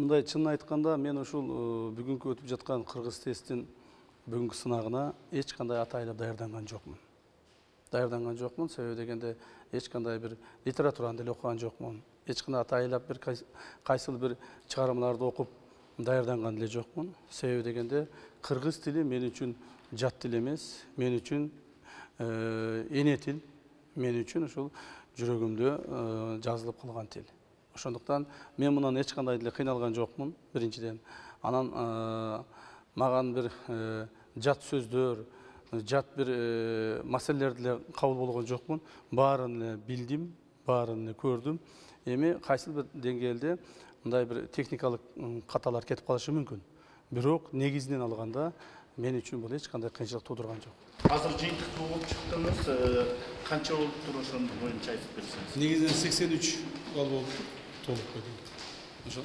мындай чынын айтканда мен ушул бүгүнкү өтүп жаткан кыргыз тесттин бүгүнкү сынагына эч кандай атайлап даярданган жокмун. Себеби дегенде эч кандай бир литератураны деле окуган жокмун. Эч кандай атайлап бир кайсыл бир чыгармаларды окуп даярданган деле жокмун. Себеби дегенде кыргыз тили мен үчүн жат тил эмес, мен үчүн эне тил, мен үчүн ушул жүрөгүмдө жазылып калган тил. Ошондуктан мен мындан эч кандай деле кыйналган жокмун, биринчиден. Анан маган бир жат сөздөр, жат бир маселелерди деле кабыл болгон жокмун. Баарын эле билдим, баарын эле көрдүм. Эми кайсыл бир деңгээлде мындай бир техникалык каталар кетип калышы мүмкүн. Бирок негизинен алганда мен үчүн бул эч кандай кыйынчылык туудурган жок. Азыр жыйынтыктуу болуп чыктыңыз. Канча болуптур ошону боюнча айтып берсеңиз? Негизинен 83 балл болуптур. Толук койдум. Ошо.